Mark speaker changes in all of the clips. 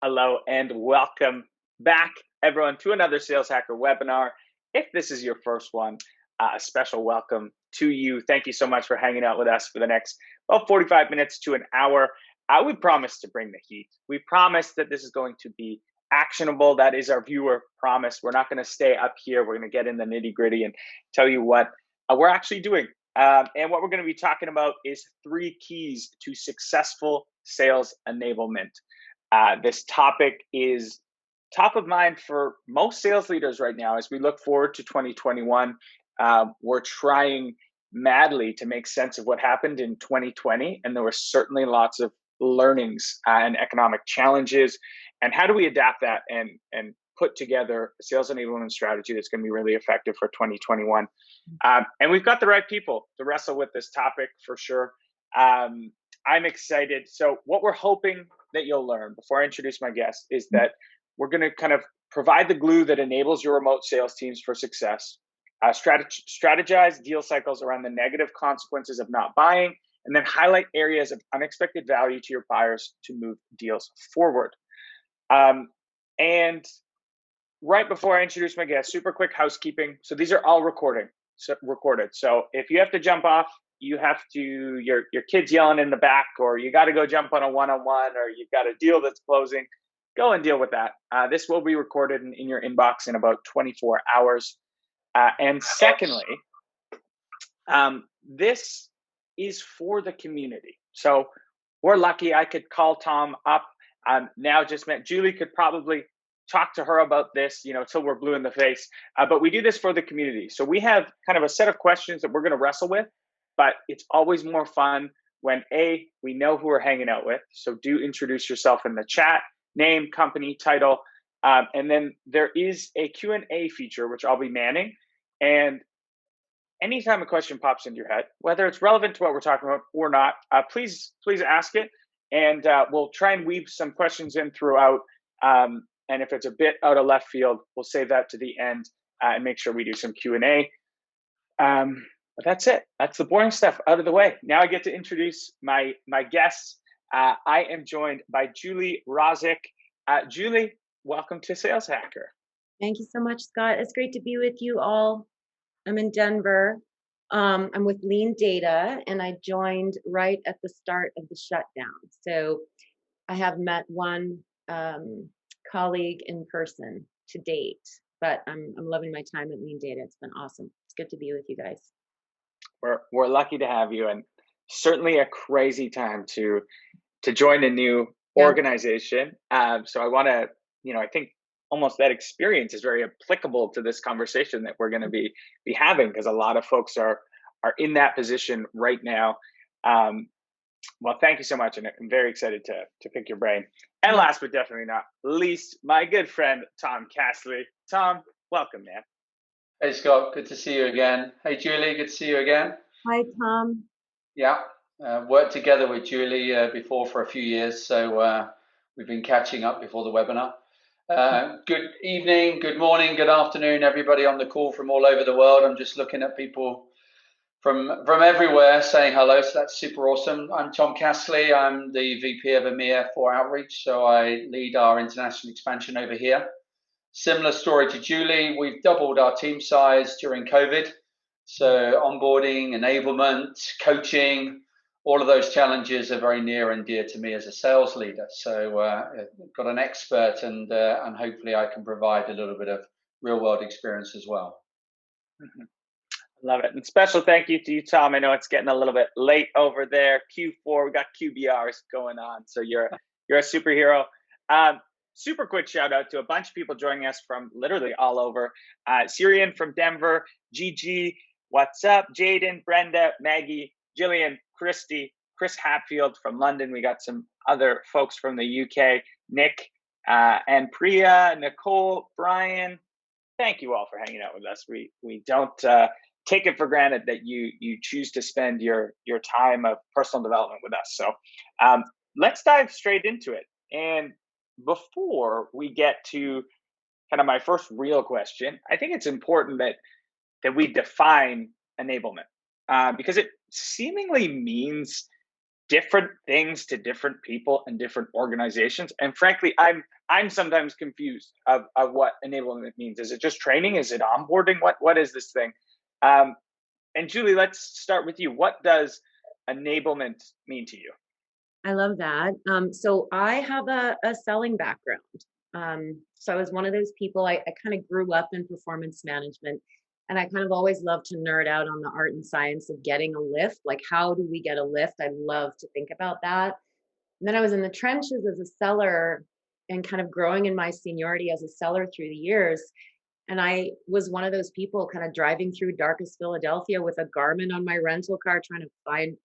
Speaker 1: Hello and welcome back, everyone, to another Sales Hacker webinar. If this is your first one, a special welcome to you. Thank you so much for hanging out with us for the next, 45 minutes to an hour. We promise to bring the heat. We promise that this is going to be actionable. That is our viewer promise. We're not going to stay up here. We're going to get in the nitty gritty and tell you what we're actually doing. And what we're going to be talking about is 3 keys to successful sales enablement. This topic is top of mind for most sales leaders right now as we look forward to 2021. We're trying madly to make sense of what happened in 2020, and there were certainly lots of learnings and economic challenges. And how do we adapt that and put together a sales enablement strategy that's going to be really effective for 2021? And we've got the right people to wrestle with this topic for sure. I'm excited. So what we're hoping that you'll learn before I introduce my guest is that we're going to kind of provide the glue that enables your remote sales teams for success, strategize deal cycles around the negative consequences of not buying, and then highlight areas of unexpected value to your buyers to move deals forward. And right before I introduce my guest, super quick housekeeping. So these are all recorded. So if you have to jump off, you have to, your kid's yelling in the back, or you got to go jump on a one-on-one, or you've got a deal that's closing, go and deal with that. This will be recorded in your inbox in about 24 hours. And secondly, this is for the community. So we're lucky. I could call Tom up. Now just met Julie, could probably talk to her about this, till we're blue in the face. But we do this for the community. So we have kind of a set of questions that we're going to wrestle with, but it's always more fun when we know who we're hanging out with. So do introduce yourself in the chat, name, company, title. And then there is a Q&A feature, which I'll be manning. And anytime a question pops into your head, whether it's relevant to what we're talking about or not, please ask it. And we'll try and weave some questions in throughout. And if it's a bit out of left field, we'll save that to the end and make sure we do some Q&A. But that's it. That's the boring stuff out of the way. Now I get to introduce my guests. I am joined by Julie Rosic. Julie, welcome to Sales Hacker.
Speaker 2: Thank you so much, Scott. It's great to be with you all. I'm in Denver. I'm with Lean Data, and I joined right at the start of the shutdown. So I have met one colleague in person to date, but I'm loving my time at Lean Data. It's been awesome. It's good to be with you guys.
Speaker 1: We're lucky to have you, and certainly a crazy time to join a new organization. So I want to, I think almost that experience is very applicable to this conversation that we're going to be having, because a lot of folks are in that position right now. Well, thank you so much, and I'm very excited to pick your brain. And last but definitely not least, my good friend Tom Castley. Tom, welcome, man.
Speaker 3: Hey Scott, good to see you again. Hey Julie, good to see you again.
Speaker 2: Hi Tom.
Speaker 3: Yeah, worked together with Julie before for a few years, so we've been catching up before the webinar. Good evening, good morning, good afternoon, everybody on the call from all over the world. I'm just looking at people from everywhere saying hello, so that's super awesome. I'm Tom Castley. I'm the VP of EMEA for Outreach, so I lead our international expansion over here. Similar story to Julie, we've doubled our team size during COVID. So onboarding, enablement, coaching, all of those challenges are very near and dear to me as a sales leader. So got an expert, and hopefully I can provide a little bit of real world experience as well.
Speaker 1: Mm-hmm. Love it. And special thank you to you, Tom. I know it's getting a little bit late over there. Q4, we got QBRs going on. So you're a superhero. Super quick shout out to a bunch of people joining us from literally all over. Syrian from Denver, Gigi, what's up? Jaden, Brenda, Maggie, Jillian, Christy, Chris Hatfield from London. We got some other folks from the UK, Nick, and Priya, Nicole, Brian. Thank you all for hanging out with us. We don't take it for granted that you choose to spend your time of personal development with us. So let's dive straight into it. And before we get to kind of my first real question, I think it's important that we define enablement, because it seemingly means different things to different people and different organizations. And frankly, I'm sometimes confused of what enablement means. Is it just training? Is it onboarding? What is this thing? And Julie, let's start with you. What does enablement mean to you?
Speaker 2: I love that. So I have a selling background. So I was one of those people, I kind of grew up in performance management, and I kind of always loved to nerd out on the art and science of getting a lift. Like, how do we get a lift? I love to think about that. And then I was in the trenches as a seller and kind of growing in my seniority as a seller through the years. And I was one of those people kind of driving through darkest Philadelphia with a Garmin on my rental car, trying to find,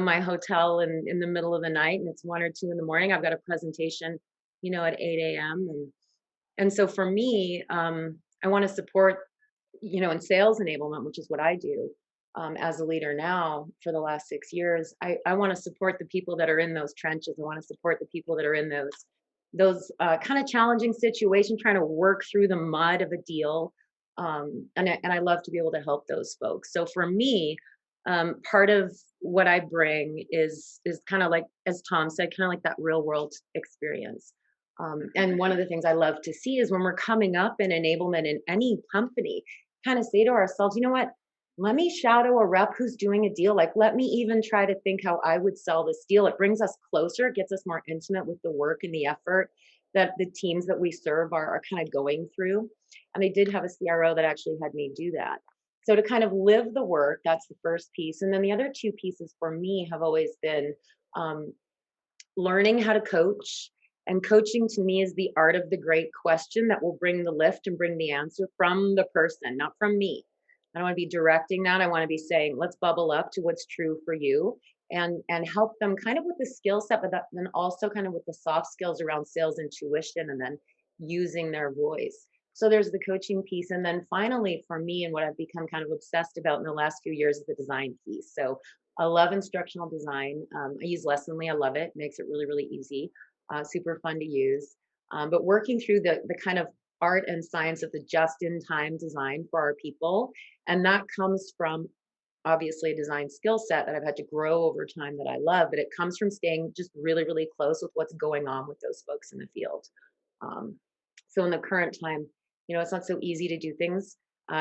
Speaker 2: my hotel in the middle of the night, and it's 1 or 2 in the morning. I've got a presentation, at 8 a.m. And so for me, I want to support, in sales enablement, which is what I do as a leader now for the last 6 years. I want to support the people that are in those trenches. I want to support the people that are in those kind of challenging situations, trying to work through the mud of a deal. And I love to be able to help those folks. So for me, part of what I bring is kind of like, as Tom said, kind of like that real world experience. And one of the things I love to see is when we're coming up in enablement in any company, kind of say to ourselves, you know what? Let me shadow a rep who's doing a deal. Like, let me even try to think how I would sell this deal. It brings us closer, gets us more intimate with the work and the effort that the teams that we serve are kind of going through. And I did have a CRO that actually had me do that. So to kind of live the work, that's the first piece. And then the other two pieces for me have always been learning how to coach. And coaching to me is the art of the great question that will bring the lift and bring the answer from the person, not from me. I don't want to be directing that. I want to be saying, let's bubble up to what's true for you and help them kind of with the skill set, but then also kind of with the soft skills around sales intuition and then using their voice. So there's the coaching piece. And then finally, for me, and what I've become kind of obsessed about in the last few years is the design piece. So I love instructional design. I use Lessonly. I love it. Makes it really, really easy. Super fun to use. But working through the kind of art and science of the just-in-time design for our people. And that comes from obviously a design skill set that I've had to grow over time that I love, but it comes from staying just really, really close with what's going on with those folks in the field. So in the current time, it's not so easy to do things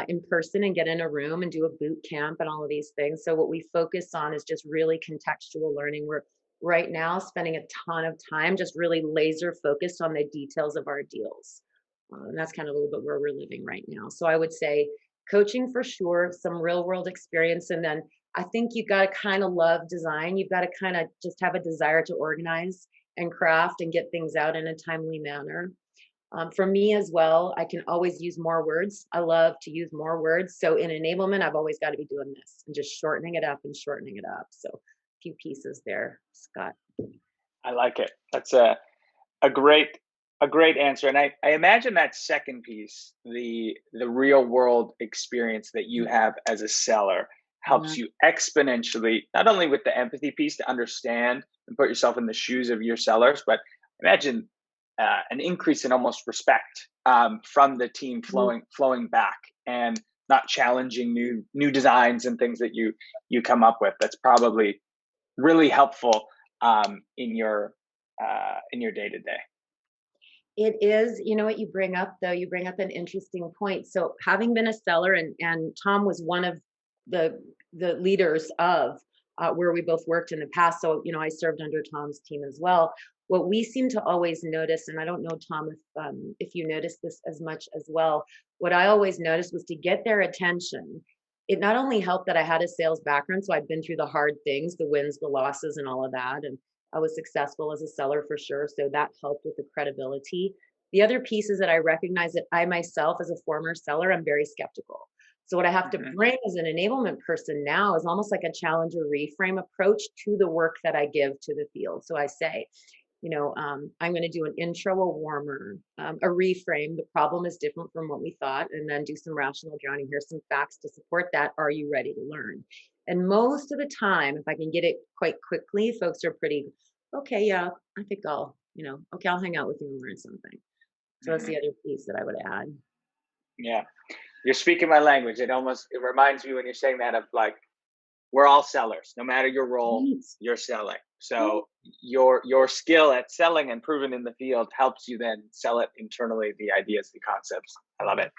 Speaker 2: in person and get in a room and do a boot camp and all of these things. So what we focus on is just really contextual learning. We're right now spending a ton of time just really laser focused on the details of our deals. And that's kind of a little bit where we're living right now. So I would say coaching for sure, some real world experience. And then I think you've got to kind of love design. You've got to kind of just have a desire to organize and craft and get things out in a timely manner. For me as well, I can always use more words. I love to use more words. So in enablement, I've always got to be doing this and just shortening it up and shortening it up. So a few pieces there, Scott.
Speaker 1: I like it. That's a great answer. And I imagine that second piece, the real world experience that you have as a seller helps you exponentially, not only with the empathy piece to understand and put yourself in the shoes of your sellers, but imagine an increase in almost respect from the team flowing back and not challenging new designs and things that you come up with. That's probably really helpful in your day to day.
Speaker 2: It is, what you bring up though, you bring up an interesting point. So having been a seller and Tom was one of the leaders of where we both worked in the past. So, I served under Tom's team as well. What we seem to always notice, and I don't know, Tom, if you notice this as much as well, what I always noticed was to get their attention. It not only helped that I had a sales background, so I'd been through the hard things, the wins, the losses, and all of that. And I was successful as a seller for sure. So that helped with the credibility. The other piece is that I recognize that I myself, as a former seller, I'm very skeptical. So what I have to bring as an enablement person now is almost like a challenger reframe approach to the work that I give to the field. So I say, I'm going to do an intro, a warmer, a reframe. The problem is different from what we thought, and then do some rational grounding. Here's some facts to support that. Are you ready to learn? And most of the time, if I can get it quite quickly, folks are pretty, okay, yeah, I think I'll hang out with you and learn something. So that's the other piece that I would add.
Speaker 1: Yeah. You're speaking my language. It reminds me when you're saying that of like we're all sellers. No matter your role,
Speaker 2: Right.
Speaker 1: you're selling. So your skill at selling and proven in the field helps you then sell it internally, the ideas, the concepts. I love it.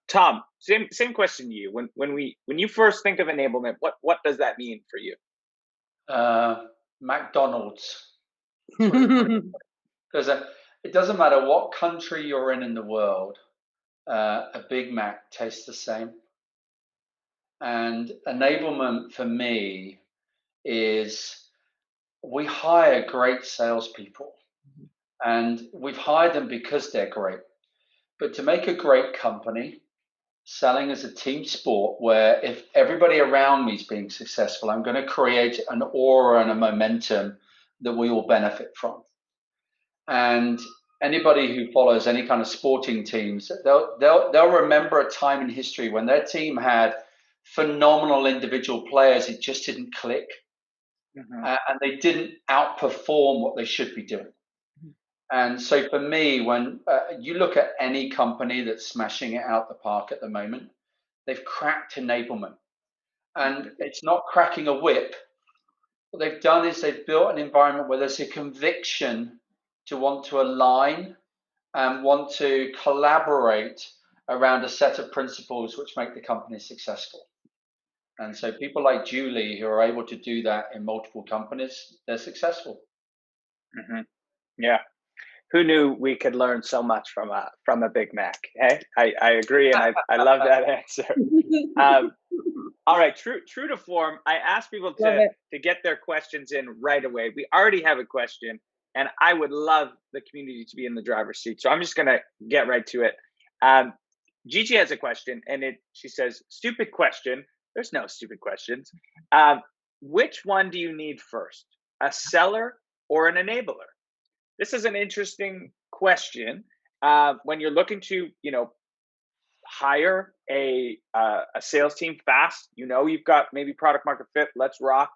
Speaker 1: Tom, same question to you. When you first think of enablement, what does that mean for you?
Speaker 3: McDonald's. Because it doesn't matter what country you're in the world, a Big Mac tastes the same. And enablement for me is we hire great salespeople, and we've hired them because they're great. But to make a great company, selling is a team sport where if everybody around me is being successful, I'm going to create an aura and a momentum that we all benefit from. And anybody who follows any kind of sporting teams, they'll remember a time in history when their team had phenomenal individual players. It just didn't click, and they didn't outperform what they should be doing. And so for me, when you look at any company that's smashing it out the park at the moment, they've cracked enablement. And it's not cracking a whip. What they've done is they've built an environment where there's a conviction to want to align and want to collaborate around a set of principles which make the company successful. And so people like Julie who are able to do that in multiple companies, they're successful.
Speaker 1: Yeah. Who knew we could learn so much from a Big Mac? Hey, I agree, and I love that answer. All right, true to form, I asked people to get their questions in right away. We already have a question, and I would love the community to be in the driver's seat. So I'm just going to get right to it. Gigi has a question, and she says, "Stupid question." There's no stupid questions. Which one do you need first, a seller or an enabler? This is an interesting question when you're looking to, hire a sales team fast. You've got maybe product market fit. Let's rock.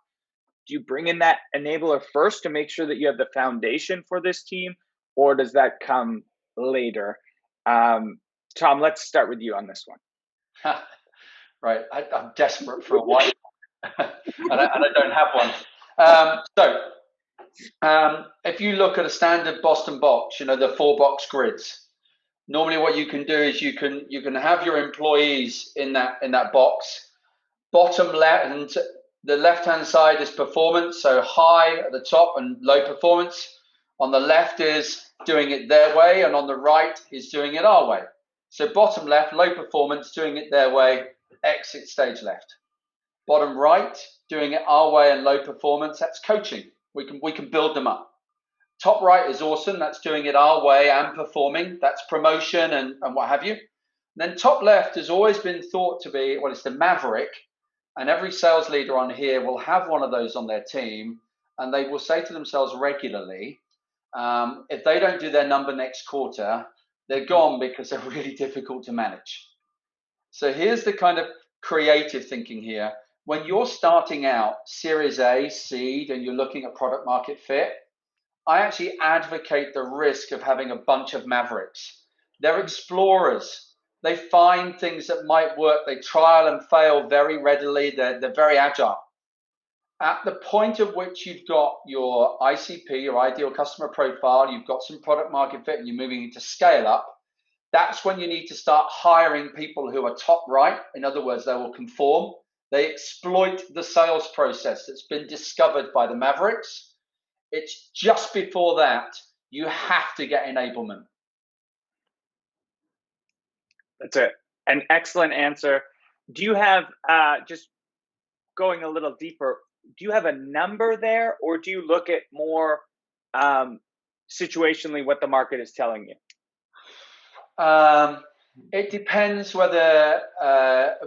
Speaker 1: Do you bring in that enabler first to make sure that you have the foundation for this team, or does that come later? Tom, let's start with you on this one.
Speaker 3: Right, I'm desperate for a wife, and I don't have one. If you look at a standard Boston box, the 4-box grids. Normally, what you can do is you can have your employees in that box. Bottom left, and the left-hand side is performance, so high at the top and low performance. On the left is doing it their way, and on the right is doing it our way. So bottom left, low performance, doing it their way, exit stage left. Bottom right, doing it our way and low performance, that's coaching. We can build them up. Top right is awesome, that's doing it our way and performing, that's promotion and what have you. And then top left has always been thought to be, it's the maverick, and every sales leader on here will have one of those on their team, and they will say to themselves regularly, if they don't do their number next quarter, they're gone because they're really difficult to manage. So here's the kind of creative thinking here. When you're starting out Series A, seed, and you're looking at product market fit, I actually advocate the risk of having a bunch of mavericks. They're explorers. They find things that might work. They trial and fail very readily. They're very agile. At the point of which you've got your ICP, your ideal customer profile, you've got some product market fit, and you're moving into scale up, that's when you need to start hiring people who are top right. In other words, they will conform. They exploit the sales process that's been discovered by the mavericks. It's just before that you have to get enablement.
Speaker 1: That's an excellent answer. Do you have, just going a little deeper, do you have a number there, or do you look at more situationally what the market is telling you?
Speaker 3: It depends whether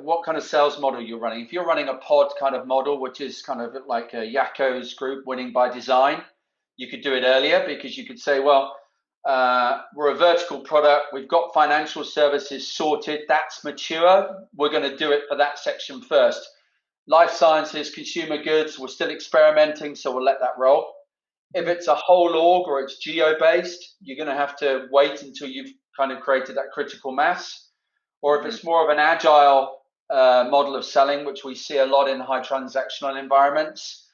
Speaker 3: what kind of sales model you're running. If you're running a pod kind of model, which is kind of like a Yakko's group winning by design, you could do it earlier because you could say, well, we're a vertical product. We've got financial services sorted. That's mature. We're going to do it for that section first. Life sciences, consumer goods, we're still experimenting, so we'll let that roll. If it's a whole org or it's geo-based, you're going to have to wait until you've kind of created that critical mass. Or if it's more of an agile model of selling, which we see a lot in high transactional environments,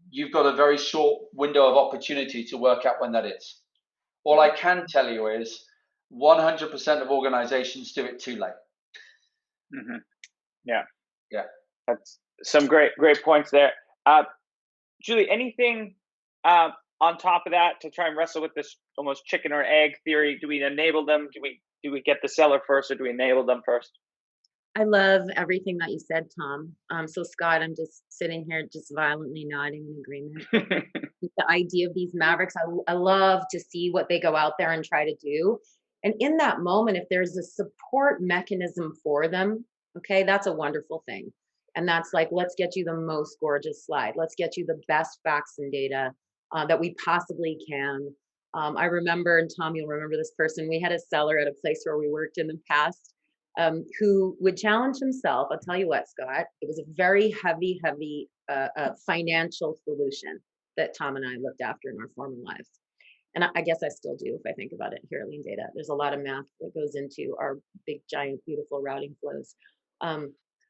Speaker 3: you've got a very short window of opportunity to work out when that is. All I can tell you is 100% of organizations do it too late.
Speaker 1: Mm-hmm. Yeah.
Speaker 3: Yeah.
Speaker 1: That's some great points there. Julie, anything on top of that to try and wrestle with this almost chicken or egg theory? Do we enable them? Do we get the seller first, or do we enable them first?
Speaker 2: I love everything that you said, Tom. So Scott, I'm just sitting here just violently nodding in agreement with the idea of these mavericks. I love to see what they go out there and try to do. And in that moment, if there's a support mechanism for them, okay, that's a wonderful thing. And that's like, let's get you the most gorgeous slide. Let's get you the best facts and data that we possibly can. I remember, and Tom, you'll remember this person, we had a seller at a place where we worked in the past who would challenge himself. I'll tell you what, Scott, it was a very heavy financial solution that Tom and I looked after in our former lives. And I guess I still do if I think about it here at Lean Data. There's a lot of math that goes into our big, giant, beautiful routing flows.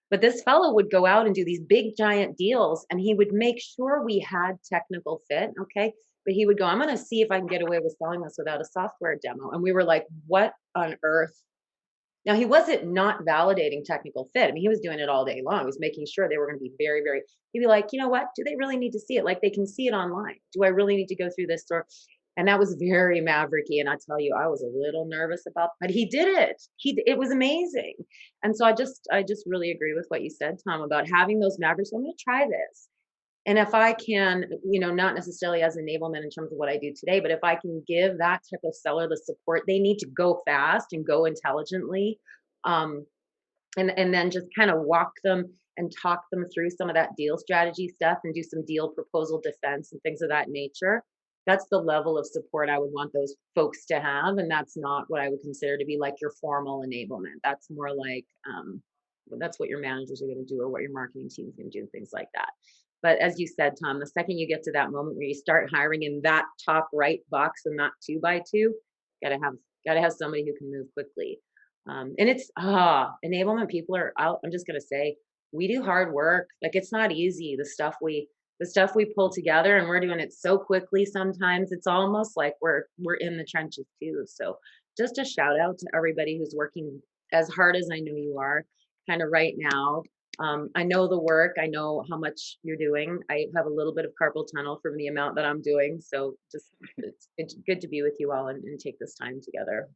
Speaker 2: But this fellow would go out and do these big, giant deals, and he would make sure we had technical fit, okay? But he would go, I'm going to see if I can get away with selling this without a software demo. And we were like, what on earth? Now, he wasn't not validating technical fit. I mean, he was doing it all day long. He was making sure they were going to be very, very, he'd be like, you know what? Do they really need to see it? Like, they can see it online. Do I really need to go through this store? And that was very mavericky. And I tell you, I was a little nervous about, but he did it. It was amazing. And so I just really agree with what you said, Tom, about having those mavericks. I'm going to try this. And if I can, not necessarily as enablement in terms of what I do today, but if I can give that type of seller the support, they need to go fast and go intelligently. And then just kind of walk them and talk them through some of that deal strategy stuff and do some deal proposal defense and things of that nature. That's the level of support I would want those folks to have. And that's not what I would consider to be like your formal enablement. That's more like, that's what your managers are going to do or what your marketing team is going to do, things like that. But as you said, Tom, the second you get to that moment where you start hiring in that top right box and not 2x2, gotta have somebody who can move quickly. And it's enablement people are out. I'm just gonna say we do hard work. Like, it's not easy. The stuff we pull together, and we're doing it so quickly. Sometimes it's almost like we're in the trenches too. So just a shout out to everybody who's working as hard as I know you are, kind of right now. I know the work. I know how much you're doing. I have a little bit of carpal tunnel from the amount that I'm doing. So just it's good to be with you all and take this time together.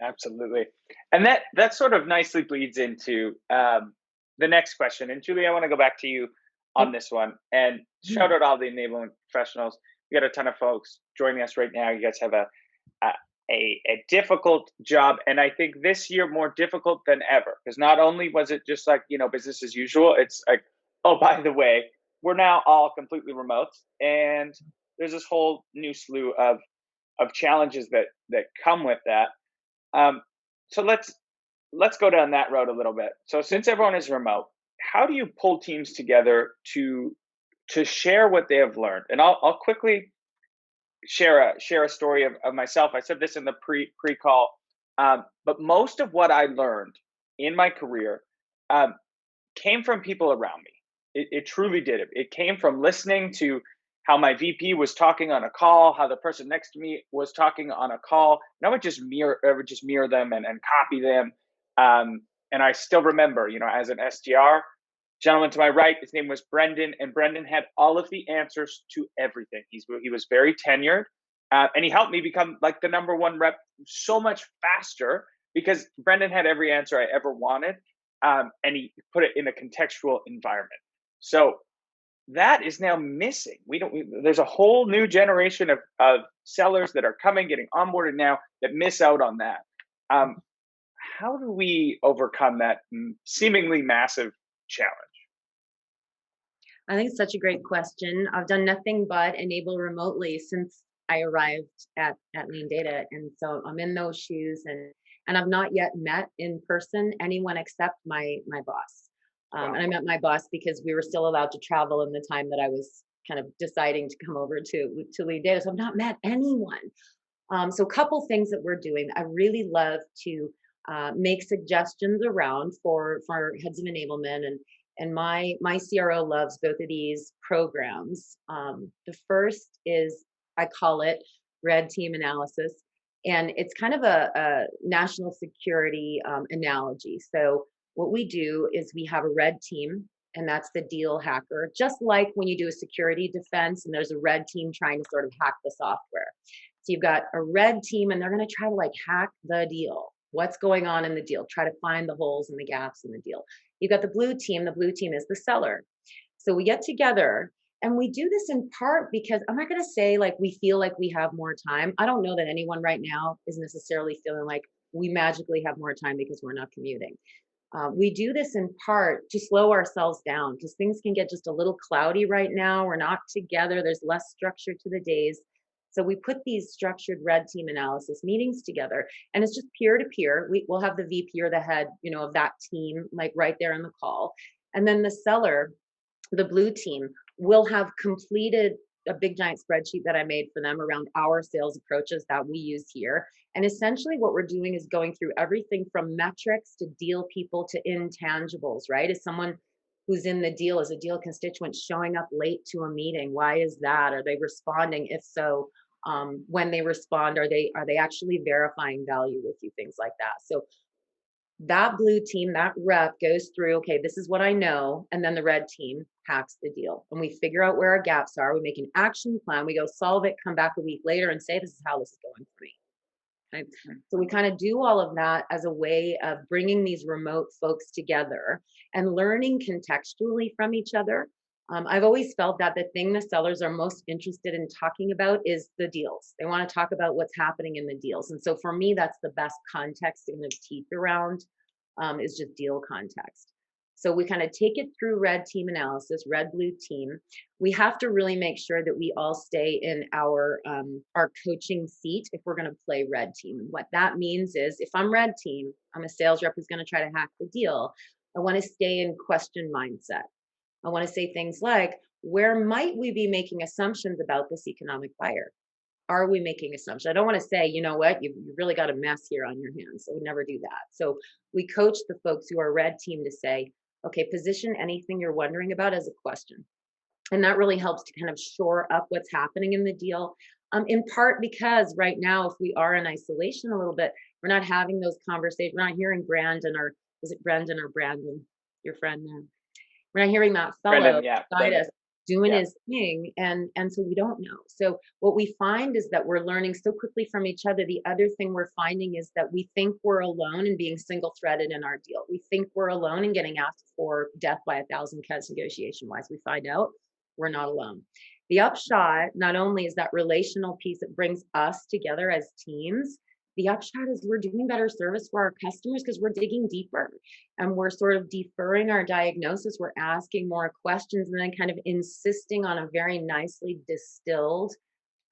Speaker 1: Absolutely. And that sort of nicely bleeds into the next question. And Julie, I want to go back to you on this one and shout out all the enablement professionals. We got a ton of folks joining us right now. You guys have a difficult job, and I think this year more difficult than ever, because not only was it just like business as usual, it's like, oh, by the way, we're now all completely remote, and there's this whole new slew of challenges that come with that. So let's go down that road a little bit. So since everyone is remote, how do you pull teams together to share what they have learned? And I'll quickly share a story of myself. I said this in the pre-call, but most of what I learned in my career came from people around me. It truly did. It came from listening to how my VP was talking on a call, how the person next to me was talking on a call, and I would just mirror them and copy them. And I still remember, as an SDR, gentleman to my right, his name was Brendan, and Brendan had all of the answers to everything. He was very tenured, and he helped me become like the number one rep so much faster because Brendan had every answer I ever wanted, and he put it in a contextual environment. So that is now missing. There's a whole new generation of sellers that are getting onboarded now that miss out on that. How do we overcome that seemingly massive challenge?
Speaker 2: I think it's such a great question. I've done nothing but enable remotely since I arrived at Lean Data. And so I'm in those shoes, and I've not yet met in person anyone except my boss. Wow. And I met my boss because we were still allowed to travel in the time that I was kind of deciding to come over to Lean Data. So I've not met anyone. So a couple things that we're doing. I really love to make suggestions around for heads of enablement. And my CRO loves both of these programs. The first is, I call it red team analysis, and it's kind of a national security analogy. So what we do is we have a red team, and that's the deal hacker, just like when you do a security defense and there's a red team trying to sort of hack the software. So you've got a red team and they're going to try to like hack the deal. What's going on in the deal? Try to find the holes and the gaps in the deal. You've got the blue team. The blue team is the seller. So we get together and we do this in part because I'm not going to say like we feel like we have more time. I don't know that anyone right now is necessarily feeling like we magically have more time because we're not commuting. We do this in part to slow ourselves down because things can get just a little cloudy right now. We're not together. There's less structure to the days. So we put these structured red team analysis meetings together, and it's just peer to peer. We'll have the VP or the head, of that team, like right there in the call. And then the seller, the blue team, will have completed a big giant spreadsheet that I made for them around our sales approaches that we use here. And essentially what we're doing is going through everything from metrics to deal people to intangibles, right? Is someone who's in the deal, is a deal constituent showing up late to a meeting? Why is that? Are they responding? If so, when they respond, are they actually verifying value with you? Things like that. So that blue team, that rep goes through, okay, this is what I know. And then the red team hacks the deal. And we figure out where our gaps are. We make an action plan. We go solve it, come back a week later and say, this is how this is going for me. Right? So we kind of do all of that as a way of bringing these remote folks together and learning contextually from each other. I've always felt that the thing the sellers are most interested in talking about is the deals. They want to talk about what's happening in the deals. And so for me, that's the best context to kind of teach around is just deal context. So we kind of take it through red team analysis, red blue team. We have to really make sure that we all stay in our coaching seat if we're going to play red team. And what that means is if I'm red team, I'm a sales rep who's going to try to hack the deal. I want to stay in question mindset. I want to say things like, where might we be making assumptions about this economic buyer? Are we making assumptions? I don't want to say, you know what, you've really got a mess here on your hands. So we never do that. So we coach the folks who are red team to say, okay, position anything you're wondering about as a question. And that really helps to kind of shore up what's happening in the deal. In part because right now, if we are in isolation a little bit, we're not having those conversations. We're not hearing Brandon, your friend there? We're not hearing that fellow guide us doing his thing. And so we don't know. So what we find is that we're learning so quickly from each other. The other thing we're finding is that we think we're alone in being single threaded in our deal. We think we're alone in getting asked for death by 1,000 cuts negotiation wise. We find out we're not alone. The upshot, not only is that relational piece that brings us together as teams, the upshot is we're doing better service for our customers because we're digging deeper and we're sort of deferring our diagnosis. We're asking more questions and then kind of insisting on a very nicely distilled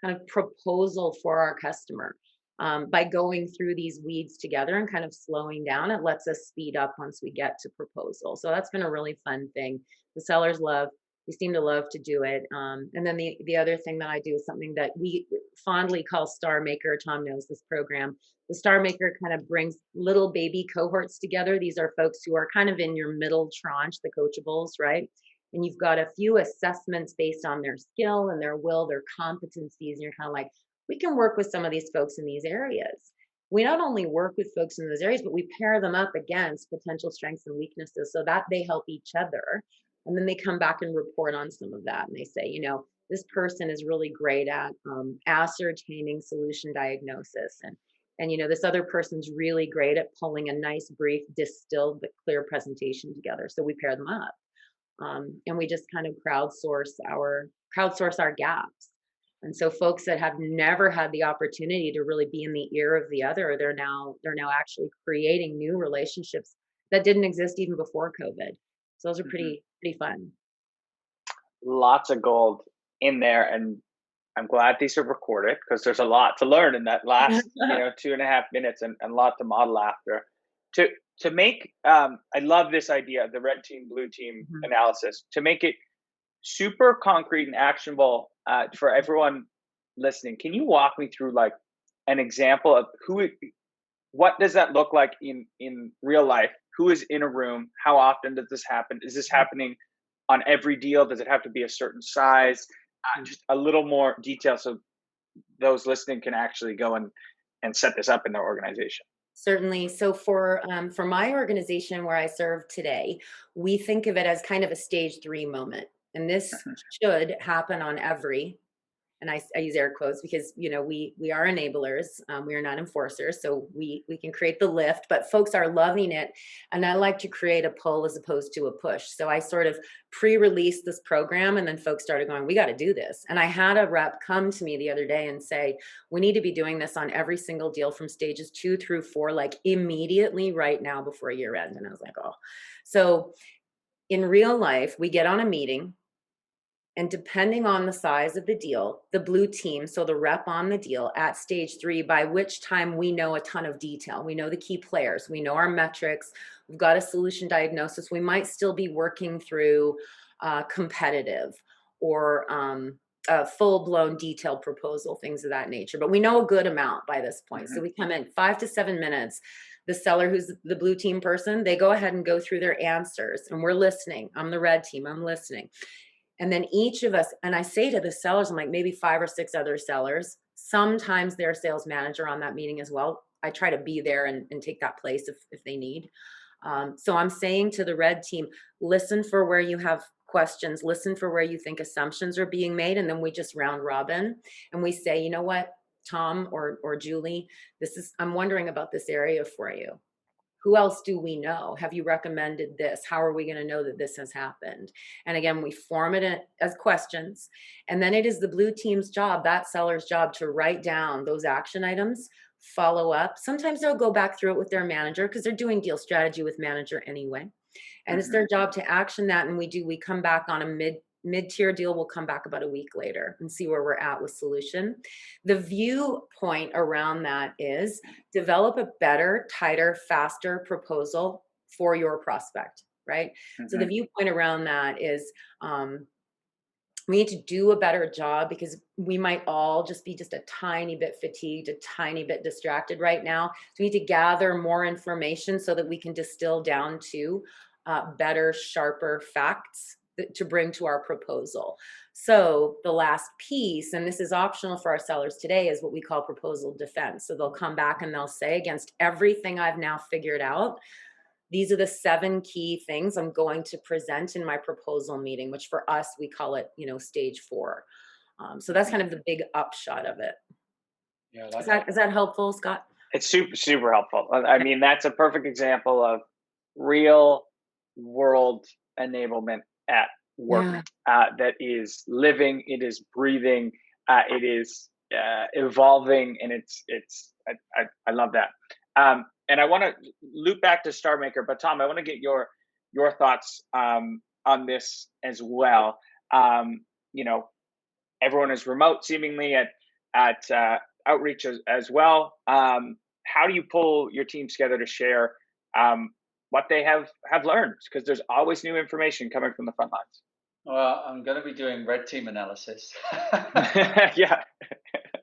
Speaker 2: kind of proposal for our customer. By going through these weeds together and kind of slowing down, it lets us speed up once we get to proposal. So that's been a really fun thing. The sellers love. We seem to love to do it. And then the other thing that I do is something that we fondly call Star Maker. Tom knows this program. The Star Maker kind of brings little baby cohorts together. These are folks who are kind of in your middle tranche, the coachables, right? And you've got a few assessments based on their skill and their will, their competencies. And you're kind of like, we can work with some of these folks in these areas. We not only work with folks in those areas, but we pair them up against potential strengths and weaknesses so that they help each other. And then they come back and report on some of that. And they say, this person is really great at ascertaining solution diagnosis. And this other person's really great at pulling a nice, brief, distilled, but clear presentation together. So we pair them up. And we just kind of crowdsource our gaps. And so folks that have never had the opportunity to really be in the ear of the other, they're now actually creating new relationships that didn't exist even before COVID. So those are pretty fun.
Speaker 1: Lots of gold in there, and I'm glad these are recorded because there's a lot to learn in that last 2.5 minutes and a lot to model after. To make I love this idea of the red team, blue team analysis, to make it super concrete and actionable for everyone listening. Can you walk me through like an example of who what does that look like in real life? Who is in a room? How often does this happen? Is this happening on every deal? Does it have to be a certain size? Just a little more detail so those listening can actually go and set this up in their organization.
Speaker 2: Certainly. So for my organization where I serve today, we think of it as kind of a stage 3 moment. And this should happen on every, and I use air quotes because we are enablers, we are not enforcers, so we can create the lift, but folks are loving it, and I like to create a pull as opposed to a push. So I sort of pre-released this program, and then folks started going, we got to do this. And I had a rep come to me the other day and say, we need to be doing this on every single deal from stages 2 through 4, like immediately right now before year end. And I was like, oh. So in real life, we get on a meeting, and depending on the size of the deal, the blue team, so the rep on the deal at stage 3, by which time we know a ton of detail. We know the key players. We know our metrics. We've got a solution diagnosis. We might still be working through competitive or a full-blown detailed proposal, things of that nature. But we know a good amount by this point. So we come in 5 to 7 minutes. The seller, who's the blue team person, they go ahead and go through their answers, and we're listening. I'm the red team. I'm listening. And then each of us, and I say to the sellers, I'm like, maybe 5 or 6 other sellers, sometimes their sales manager on that meeting as well. I try to be there and take that place if they need. So I'm saying to the red team, listen for where you have questions, listen for where you think assumptions are being made. And then we just round robin and we say, you know what, Tom or Julie, I'm wondering about this area for you. Who else do we know? Have you recommended this? How are we going to know that this has happened? And again, we form it as questions. And then it is the blue team's job, that seller's job, to write down those action items, follow up. Sometimes they'll go back through it with their manager because they're doing deal strategy with manager anyway. And it's their job to action that. And we come back on a mid-tier deal. We'll come back about a week later and see where we're at with solution. The viewpoint around that is develop a better, tighter, faster proposal for your prospect, right? So the viewpoint around that is we need to do a better job because we might all just be just a tiny bit fatigued, a tiny bit distracted right now. So we need to gather more information so that we can distill down to better, sharper facts to bring to our proposal. So the last piece, and this is optional for our sellers today, is what we call proposal defense. So they'll come back and they'll say, against everything I've now figured out, these are the 7 key things I'm going to present in my proposal meeting, which for us, we call it, stage 4. So that's kind of the big upshot of it.
Speaker 3: Yeah,
Speaker 2: is that helpful, Scott?
Speaker 1: It's super, super helpful. I mean, that's a perfect example of real world enablement at work. That is living, it is breathing, it is evolving, and I love that. And I want to loop back to Star Maker, but Tom, I want to get your thoughts on this as well. Everyone is remote seemingly at outreach as well. How do you pull your teams together to share what they have learned? Because there's always new information coming from the front lines.
Speaker 3: Well, I'm going to be doing red team analysis.
Speaker 1: Yeah.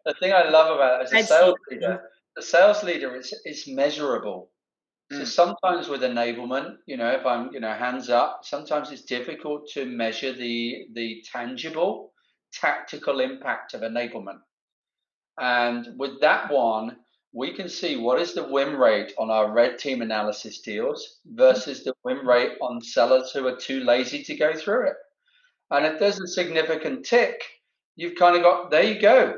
Speaker 3: The thing I love about it as a sales leader, the sales leader is measurable. So sometimes with enablement, if I'm, hands up, sometimes it's difficult to measure the tangible, tactical impact of enablement. And with that one, we can see what is the win rate on our red team analysis deals versus the win rate on sellers who are too lazy to go through it. And if there's a significant tick, you've kind of got, there you go.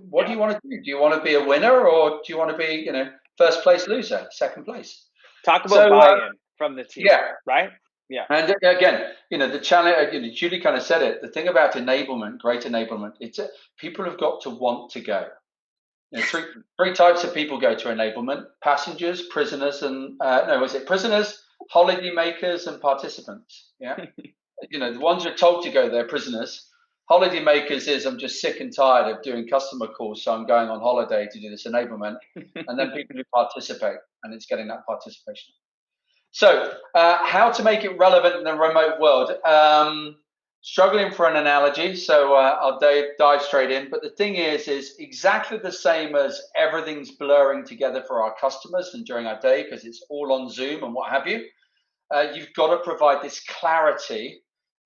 Speaker 3: What do you want to do? Do you want to be a winner or do you want to be, first place loser, second place?
Speaker 1: Talk about buy-in from the team, right? Yeah.
Speaker 3: And again, the challenge, Julie kind of said it. The thing about enablement, great enablement, it's people have got to want to go. Three types of people go to enablement: passengers, prisoners, and prisoners, holiday makers, and participants. Yeah. The ones who are told to go, they're prisoners. Holiday makers is, I'm just sick and tired of doing customer calls, so I'm going on holiday to do this enablement. And then people who participate, and it's getting that participation. So how to make it relevant in the remote world? Struggling for an analogy, so I'll dive straight in. But the thing is exactly the same as everything's blurring together for our customers and during our day because it's all on Zoom and what have you. You've got to provide this clarity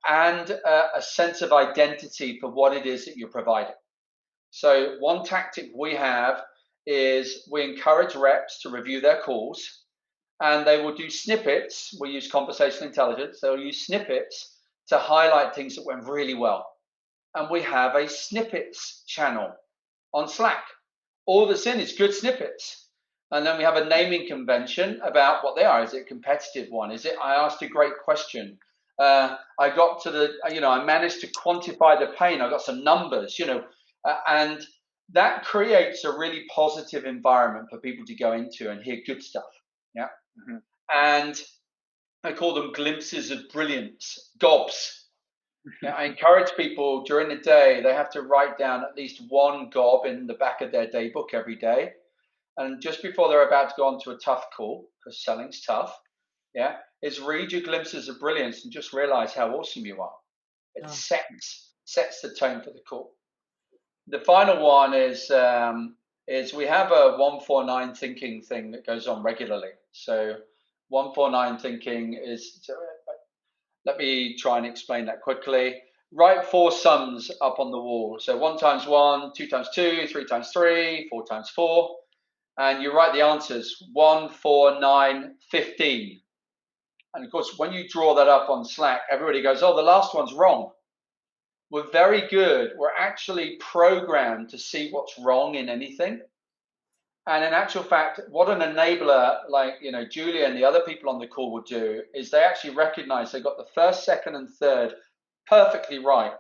Speaker 3: and a sense of identity for what it is that you're providing. So one tactic we have is we encourage reps to review their calls, and they will do snippets. We use conversational intelligence. They'll use snippets to highlight things that went really well. And we have a snippets channel on Slack. All that's in is good snippets. And then we have a naming convention about what they are. Is it a competitive one? Is it, I asked a great question. I got to the, I managed to quantify the pain. I got some numbers, and that creates a really positive environment for people to go into and hear good stuff. Yeah. Mm-hmm. And I call them glimpses of brilliance, gobs. Yeah, I encourage people during the day, they have to write down at least one gob in the back of their day book every day. And just before they're about to go on to a tough call, because selling's tough, yeah, is read your glimpses of brilliance and just realize how awesome you are. It sets the tone for the call. The final one is we have a 149 thinking thing that goes on regularly. So 149 thinking is, let me try and explain that quickly. Write 4 sums up on the wall. So 1 times 1, 2 times 2, 3 times 3, 4 times 4. And you write the answers 1, 4, 9, 15. And of course, when you draw that up on Slack, everybody goes, oh, the last one's wrong. We're very good. We're actually programmed to see what's wrong in anything. And in actual fact, what an enabler like, Julia and the other people on the call would do is they actually recognize they got the first, second, and third perfectly right.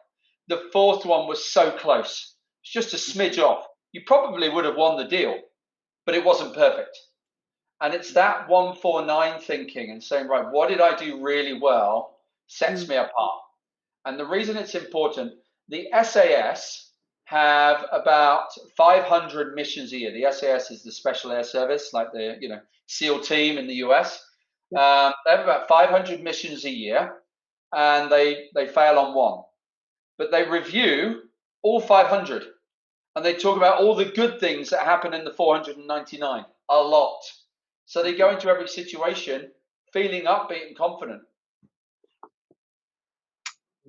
Speaker 3: The fourth one was so close. It's just a smidge off. You probably would have won the deal, but it wasn't perfect. And it's that 149 thinking and saying, right, what did I do really well sets me apart. And the reason it's important, the SAS have about 500 missions a year. The SAS is the Special Air Service, like the SEAL team in the US. They have about 500 missions a year, and they fail on one. But they review all 500, and they talk about all the good things that happen in the 499, a lot. So they go into every situation feeling upbeat and confident.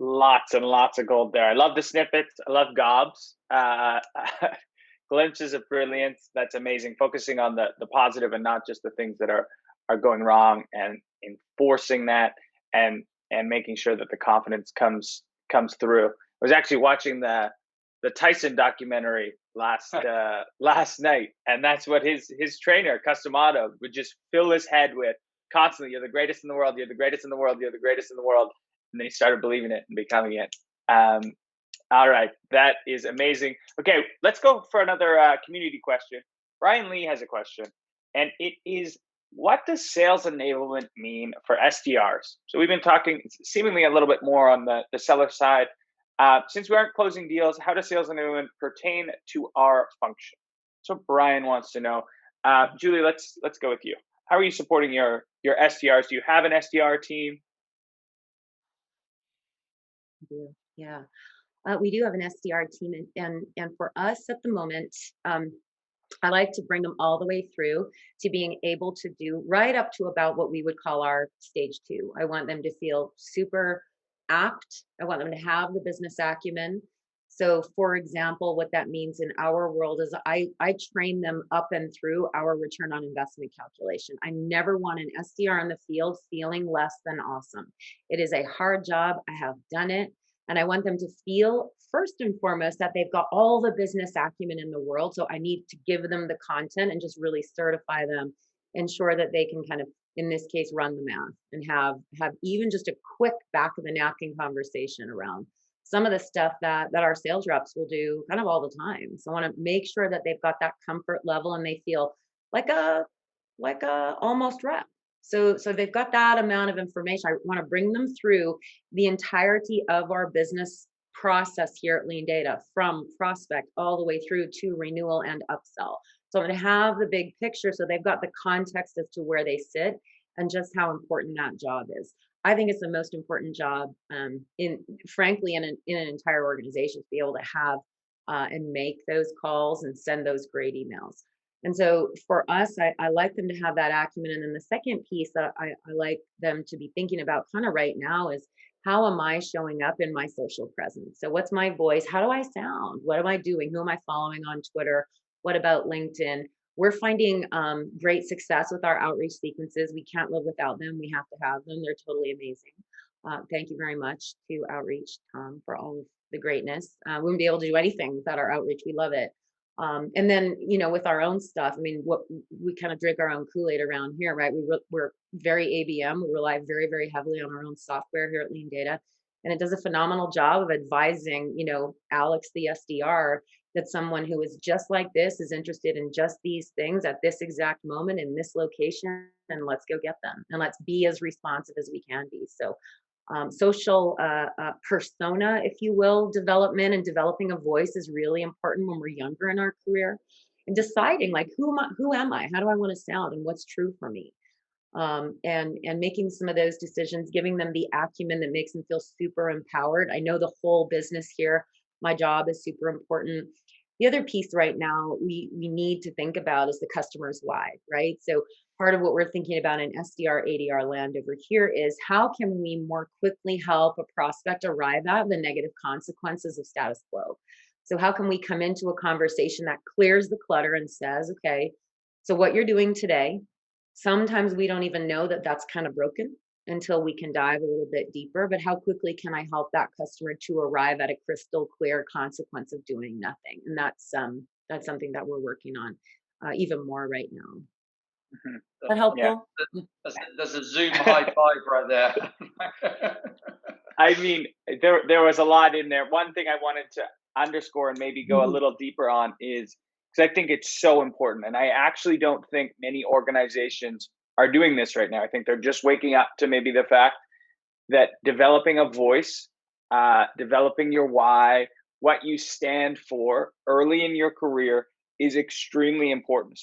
Speaker 1: Lots and lots of gold there. I love the snippets. I love gobs. Glimpses of brilliance. That's amazing. Focusing on the positive and not just the things that are going wrong, and enforcing that and making sure that the confidence comes through. I was actually watching the Tyson documentary last night, and that's what his trainer, Custom Auto, would just fill his head with constantly. You're the greatest in the world. You're the greatest in the world. You're the greatest in the world. And then he started believing it and becoming it. All right, that is amazing. Okay, let's go for another community question. Brian Lee has a question, and it is, what does sales enablement mean for SDRs? So we've been talking seemingly a little bit more on the seller side. Since we aren't closing deals, how does sales enablement pertain to our function? So Brian wants to know. Julie, let's go with you. How are you supporting your SDRs? Do you have an SDR team?
Speaker 2: Yeah, we do have an SDR team, and for us at the moment, I like to bring them all the way through to being able to do right up to about what we would call our stage 2. I want them to feel super apt. I want them to have the business acumen. So for example, what that means in our world is I train them up and through our return on investment calculation. I never want an SDR in the field feeling less than awesome. It is a hard job. I have done it. And I want them to feel, first and foremost, that they've got all the business acumen in the world. So I need to give them the content and just really certify them, ensure that they can kind of, in this case, run the math and have even just a quick back of the napkin conversation around some of the stuff that our sales reps will do kind of all the time. So I want to make sure that they've got that comfort level and they feel like a almost rep. So they've got that amount of information. I want to bring them through the entirety of our business process here at Lean Data, from prospect all the way through to renewal and upsell. So I'm going to have the big picture so they've got the context as to where they sit and just how important that job is. I think it's the most important job, frankly, in an entire organization, to be able to have and make those calls and send those great emails. And so for us, I like them to have that acumen. And then the second piece that I like them to be thinking about kind of right now is, how am I showing up in my social presence? So what's my voice? How do I sound? What am I doing? Who am I following on Twitter? What about LinkedIn? We're finding great success with our outreach sequences. We can't live without them. We have to have them. They're totally amazing. Thank you very much to Outreach, Tom, for all of the greatness. We wouldn't be able to do anything without our outreach. We love it. And then, with our own stuff, I mean, what we kind of drink our own Kool-Aid around here, right? We're very ABM. We rely very, very heavily on our own software here at Lean Data. And it does a phenomenal job of advising, Alex, the SDR, that someone who is just like this is interested in just these things at this exact moment in this location, and let's go get them. And let's be as responsive as we can be. So social persona, if you will, development and developing a voice is really important when we're younger in our career, and deciding like, who am I? How do I want to sound, and what's true for me? And making some of those decisions, giving them the acumen that makes them feel super empowered. I know the whole business here. My job is super important. The other piece right now we need to think about is the customer's why, right? So part of what we're thinking about in SDR, ADR land over here is, how can we more quickly help a prospect arrive at the negative consequences of status quo? So how can we come into a conversation that clears the clutter and says, okay, so what you're doing today, sometimes we don't even know that that's kind of broken until we can dive a little bit deeper. But how quickly can I help that customer to arrive at a crystal clear consequence of doing nothing? And that's something that we're working on even more right now.
Speaker 1: Mm-hmm.
Speaker 2: That helpful?
Speaker 3: Yeah. That's a Zoom high five right there.
Speaker 1: I mean, there was a lot in there. One thing I wanted to underscore and maybe go a little deeper on is, because I think it's so important, and I actually don't think many organizations are doing this right now. I think they're just waking up to maybe the fact that developing a voice, developing your why, what you stand for early in your career is extremely important,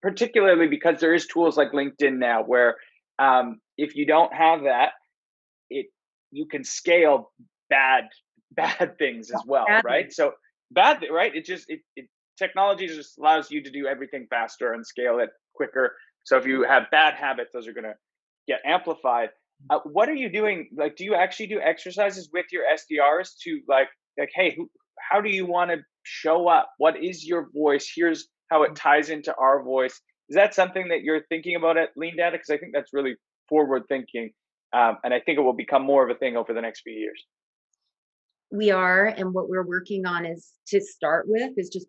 Speaker 1: particularly because there is tools like LinkedIn now where if you don't have that, you can scale bad things as well, right? So right? Technology just allows you to do everything faster and scale it quicker. So if you have bad habits, those are going to get amplified. What are you doing? Like, do you actually do exercises with your SDRs to like, hey, how do you want to show up? What is your voice? Here's how it ties into our voice. Is that something that you're thinking about at Lean Data? Because I think that's really forward thinking. And I think it will become more of a thing over the next few years.
Speaker 2: We are, and what we're working on is, to start with, is just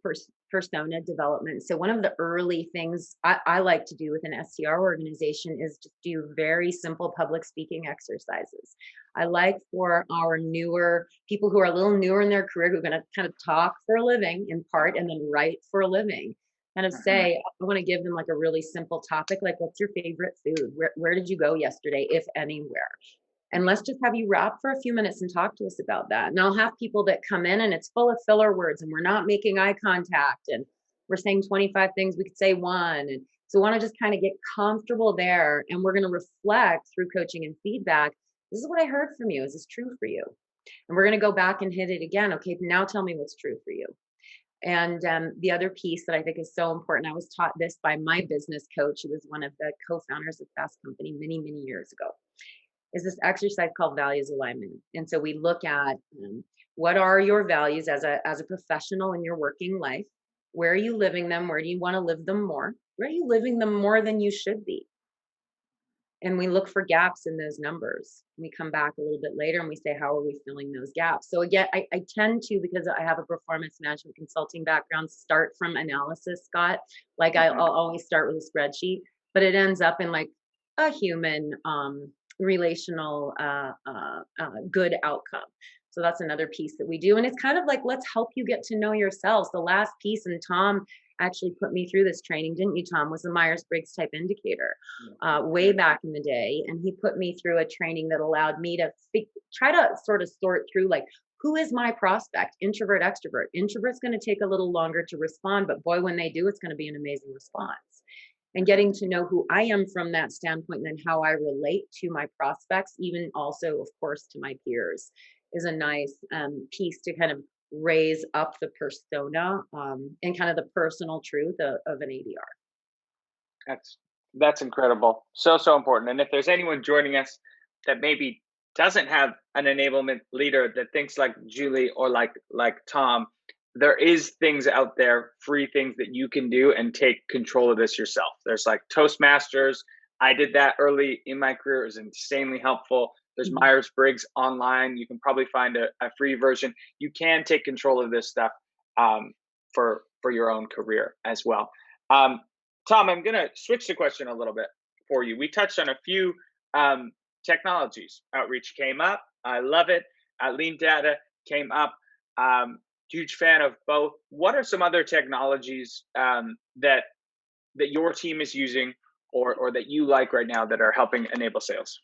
Speaker 2: persona development. So one of the early things I like to do with an SDR organization is just do very simple public speaking exercises. I like for our newer people who are a little newer in their career, who are going to kind of talk for a living in part and then write for a living, kind of say, I want to give them like a really simple topic, like, what's your favorite food? Where did you go yesterday, if anywhere? And let's just have you rap for a few minutes and talk to us about that. And I'll have people that come in and it's full of filler words and we're not making eye contact and we're saying 25 things, we could say one. And so I want to just kind of get comfortable there. And we're going to reflect through coaching and feedback. This is what I heard from you. Is this true for you? And we're going to go back and hit it again. Okay, now tell me what's true for you. And the other piece that I think is so important, I was taught this by my business coach, who was one of the co-founders of Fast Company many, many years ago, is this exercise called values alignment. And so we look at what are your values as a professional in your working life? Where are you living them? Where do you want to live them more? Where are you living them more than you should be? And we look for gaps in those numbers. We come back a little bit later and we say, how are we filling those gaps? So again, I tend to, because I have a performance management consulting background, start from analysis, Scott. Like I'll always start with a spreadsheet, but it ends up in like a human relational good outcome. So that's another piece that we do. And it's kind of like, let's help you get to know yourselves. The last piece, and Tom actually put me through this training, didn't you, Tom, was the Myers-Briggs type indicator way back in the day. And he put me through a training that allowed me to try to sort of sort through, like, who is my prospect? Introvert, extrovert. Introvert's going to take a little longer to respond, but boy, when they do, it's going to be an amazing response. and getting to know who I am from that standpoint, and then how I relate to my prospects, even also, of course, to my peers, is a nice piece to kind of raise up the persona and kind of the personal truth of an ADR.
Speaker 1: That's incredible. So important. And if there's anyone joining us that maybe doesn't have an enablement leader that thinks like Julie or like Tom, there is things out there, free things that you can do and take control of this yourself. There's like Toastmasters. I did that early in my career. It was insanely helpful. There's Myers-Briggs online. You can probably find a free version. You can take control of this stuff for your own career as well. Tom, I'm going to switch the question a little bit for you. We touched on a few technologies. Outreach came up. I love it. Lean data came up. Huge fan of both. What are some other technologies that your team is using or that you like right now that are helping enable sales?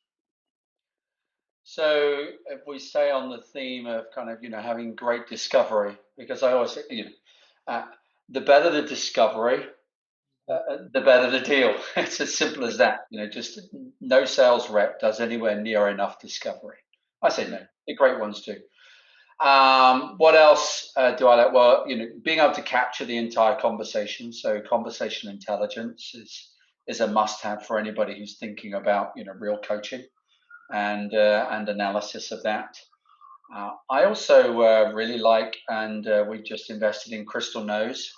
Speaker 3: So if we stay on the theme of kind of, having great discovery, because I always say, the better the discovery, the better the deal. It's as simple as that. Just no sales rep does anywhere near enough discovery. I say no, the great ones do. What else do I like? Well, being able to capture the entire conversation. So conversational intelligence is a must-have for anybody who's thinking about, real coaching and analysis of that. I also really like, and we just invested in Crystal Knows.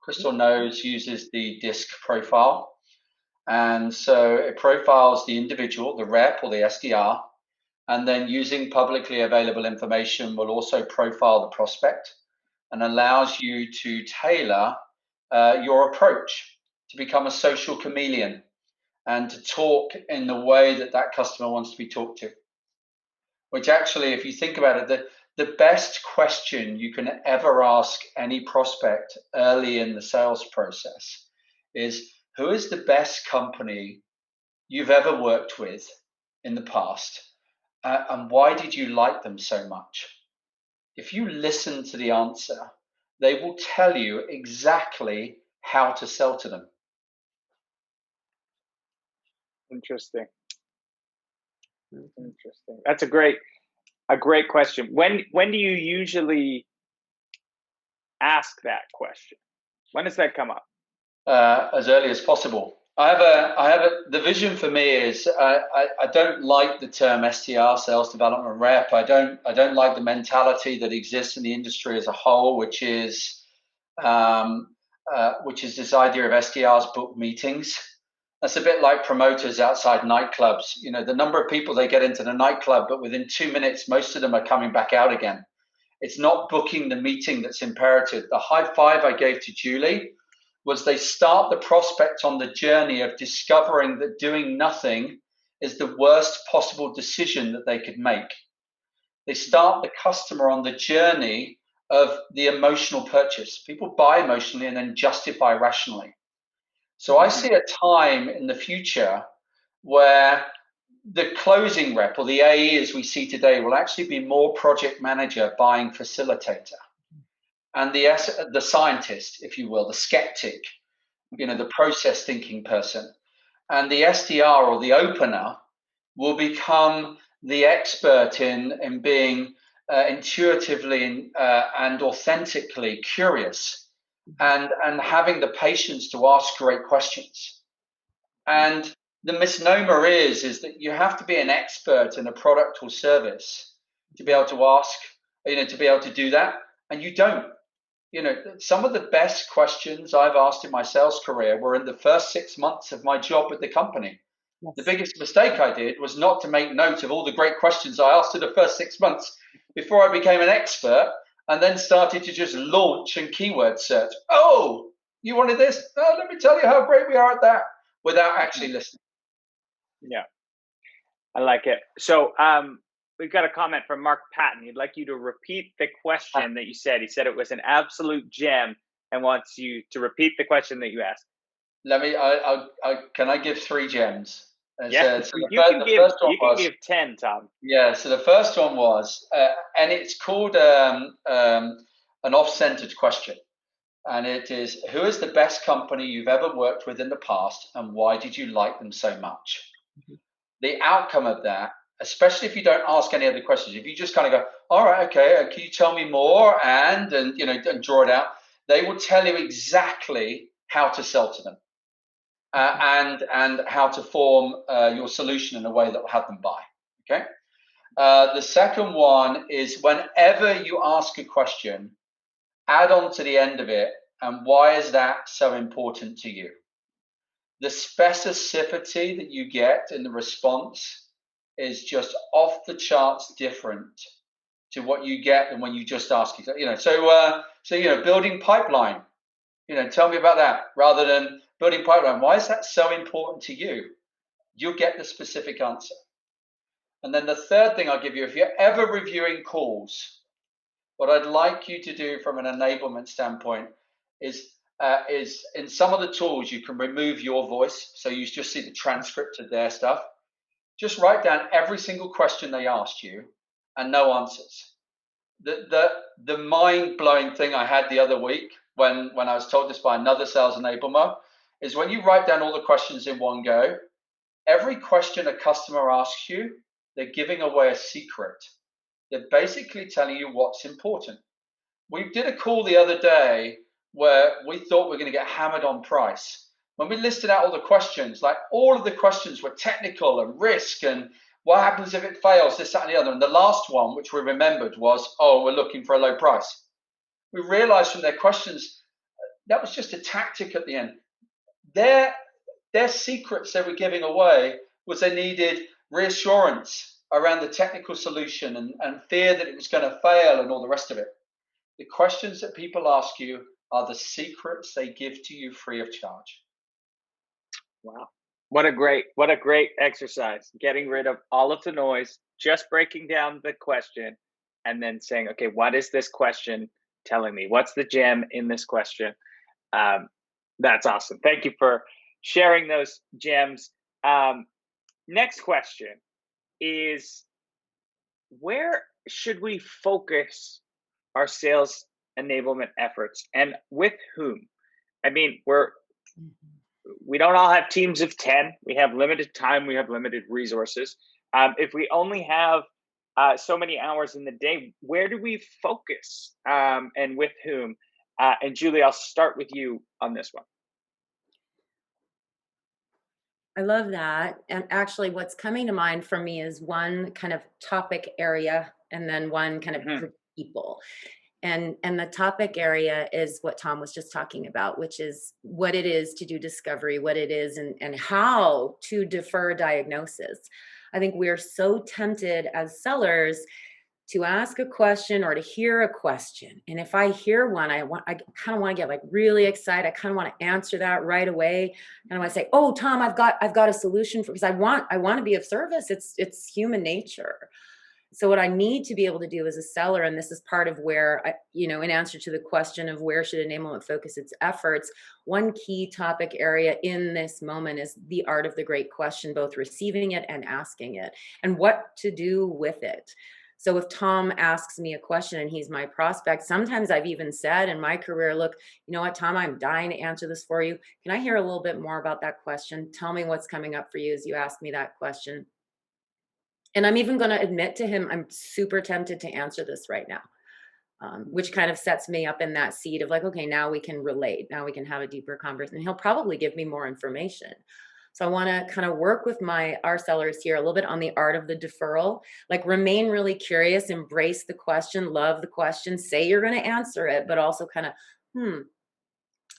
Speaker 3: Crystal Knows uses the DISC profile. And so it profiles the individual, the rep or the SDR, and then using publicly available information will also profile the prospect and allows you to tailor your approach to become a social chameleon and to talk in the way that customer wants to be talked to. Which actually, if you think about it, the best question you can ever ask any prospect early in the sales process is, who is the best company you've ever worked with in the past? And why did you like them so much? If you listen to the answer, they will tell you exactly how to sell to them.
Speaker 1: Interesting. That's a great question. When do you usually ask that question? When does that come up?
Speaker 3: As early as possible. The vision for me is I don't like the term SDR, sales development rep. I don't like the mentality that exists in the industry as a whole, which is this idea of SDRs book meetings. That's a bit like promoters outside nightclubs. The number of people they get into the nightclub, but within 2 minutes, most of them are coming back out again. It's not booking the meeting that's imperative. The high five I gave to Julie was they start the prospect on the journey of discovering that doing nothing is the worst possible decision that they could make. They start the customer on the journey of the emotional purchase. People buy emotionally and then justify rationally. So I see a time in the future where the closing rep or the AE as we see today will actually be more project manager buying facilitator. And the scientist, if you will, the skeptic, the process thinking person. And the SDR or the opener will become the expert in being intuitively and authentically curious and having the patience to ask great questions. And the misnomer is that you have to be an expert in a product or service to be able to ask, to be able to do that. And you don't. Some of the best questions I've asked in my sales career were in the first 6 months of my job with the company. Yes. The biggest mistake I did was not to make note of all the great questions I asked in the first 6 months before I became an expert and then started to just launch and keyword search. Oh, you wanted this? Oh, let me tell you how great we are at that, without actually listening.
Speaker 1: Yeah, I like it. So, we've got a comment from Mark Patton. He'd like you to repeat the question that you said. He said it was an absolute gem and wants you to repeat the question that you asked.
Speaker 3: Can I give 3 gems?
Speaker 1: Yeah, you can give 10, Tom.
Speaker 3: Yeah, so the first one was, and it's called an off-centered question. And it is, who is the best company you've ever worked with in the past, and why did you like them so much? The outcome of that, especially if you don't ask any other questions, if you just kind of go, all right, okay, can you tell me more, and draw it out, they will tell you exactly how to sell to them, and how to form your solution in a way that will have them buy. Okay. The second one is, whenever you ask a question, add on to the end of it, and why is that so important to you? The specificity that you get in the response is just off the charts different to what you get than when you just ask. Building pipeline. Tell me about that, rather than building pipeline. Why is that so important to you? You'll get the specific answer. And then the third thing I'll give you, if you're ever reviewing calls, what I'd like you to do from an enablement standpoint is in some of the tools, you can remove your voice. So you just see the transcript of their stuff. Just write down every single question they asked you and no answers. The mind-blowing thing I had the other week when I was told this by another sales enabler is, when you write down all the questions in one go, every question a customer asks you, they're giving away a secret. They're basically telling you what's important. We did a call the other day where we thought we were going to get hammered on price. When we listed out all the questions, like all of the questions were technical and risk and what happens if it fails, this, that, and the other. And the last one, which we remembered, was, oh, we're looking for a low price. We realized from their questions, that was just a tactic at the end. Their secrets they were giving away was they needed reassurance around the technical solution and fear that it was going to fail and all the rest of it. The questions that people ask you are the secrets they give to you free of charge.
Speaker 1: Wow. What a great exercise. Getting rid of all of the noise, just breaking down the question, and then saying, okay, what is this question telling me? What's the gem in this question? That's awesome. Thank you for sharing those gems. Next question is, where should we focus our sales enablement efforts, and with whom? I mean, we don't all have teams of 10. We have limited time. We have limited resources. If we only have so many hours in the day, where do we focus, and with whom? And Julie, I'll start with you on this one.
Speaker 2: I love that. And actually what's coming to mind for me is one kind of topic area and then one kind of group of people. And the topic area is what Tom was just talking about, which is what it is to do discovery, what it is, and how to defer diagnosis. I think we are so tempted as sellers to ask a question or to hear a question. And if I hear one, I kind of want to get like really excited. I kind of want to answer that right away. And I want to say, oh, Tom, I've got a solution because I want to be of service. It's human nature. So what I need to be able to do as a seller, and this is part of where, in answer to the question of where should enablement focus its efforts, one key topic area in this moment is the art of the great question, both receiving it and asking it, and what to do with it. So if Tom asks me a question and he's my prospect, sometimes I've even said in my career, look, you know what, Tom, I'm dying to answer this for you. Can I hear a little bit more about that question? Tell me what's coming up for you as you ask me that question. And I'm even going to admit to him, I'm super tempted to answer this right now, which kind of sets me up in that seat of like, okay, now we can relate. Now we can have a deeper conversation. And he'll probably give me more information. So I want to kind of work with our sellers here a little bit on the art of the deferral, like remain really curious, embrace the question, love the question, say you're going to answer it, but also kind of,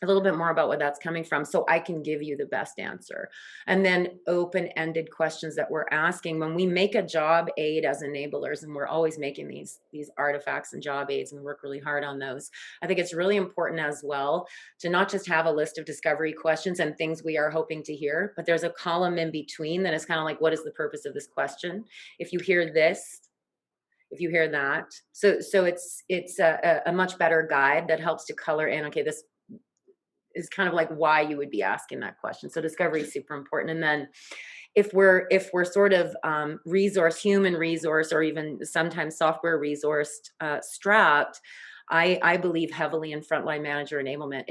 Speaker 2: a little bit more about where that's coming from so I can give you the best answer. And then open-ended questions that we're asking when we make a job aid as enablers, and we're always making these artifacts and job aids and work really hard on those. I think it's really important as well to not just have a list of discovery questions and things we are hoping to hear, but there's a column in between that is kind of like, what is the purpose of this question? If you hear this, if you hear that. So it's a much better guide that helps to color in, okay, this is kind of like why you would be asking that question. So discovery is super important. And then if we're sort of human resource, or even sometimes software resourced, strapped, I believe heavily in frontline manager enablement.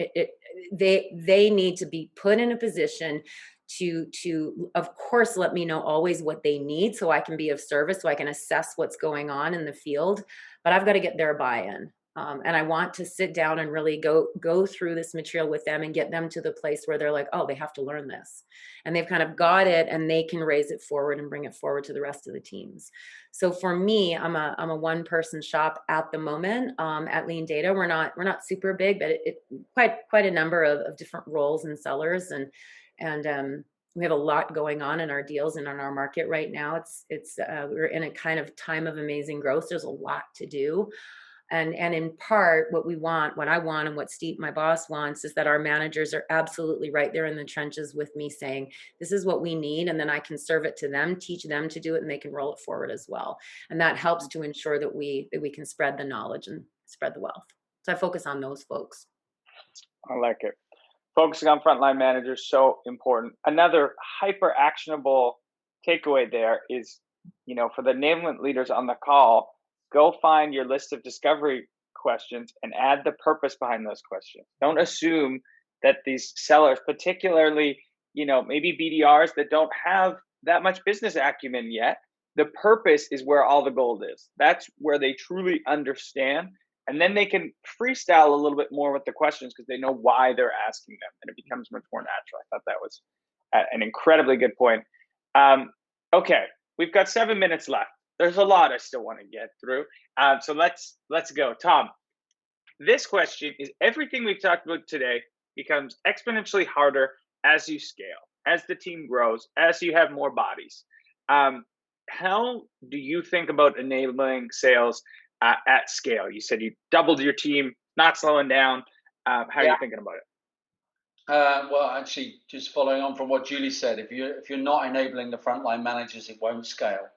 Speaker 2: They need to be put in a position to of course let me know always what they need so I can be of service, so I can assess what's going on in the field, but I've got to get their buy-in. And I want to sit down and really go through this material with them and get them to the place where they're like, oh, they have to learn this. And they've kind of got it and they can raise it forward and bring it forward to the rest of the teams. So for me, I'm a one-person shop at the moment at Lean Data. We're not super big, but it quite a number of different roles and sellers, and we have a lot going on in our deals and in our market right now. We're in a kind of time of amazing growth. There's a lot to do. And in part, what I want, and what Steve, my boss, wants is that our managers are absolutely right there in the trenches with me saying, this is what we need. And then I can serve it to them, teach them to do it, and they can roll it forward as well. And that helps to ensure that we can spread the knowledge and spread the wealth. So I focus on those folks.
Speaker 1: I like it. Focusing on frontline managers, so important. Another hyper actionable takeaway there is, for the enablement leaders on the call, go find your list of discovery questions and add the purpose behind those questions. Don't assume that these sellers, particularly, maybe BDRs that don't have that much business acumen yet, the purpose is where all the gold is. That's where they truly understand. And then they can freestyle a little bit more with the questions because they know why they're asking them, and it becomes much more natural. I thought that was an incredibly good point. Okay, we've got 7 minutes left. There's a lot I still want to get through. So let's go. Tom, this question is, everything we've talked about today becomes exponentially harder as you scale, as the team grows, as you have more bodies. How do you think about enabling sales at scale? You said you doubled your team, not slowing down. How are you thinking about it?
Speaker 3: Well, actually, just following on from what Julie said, if you're not enabling the frontline managers, it won't scale.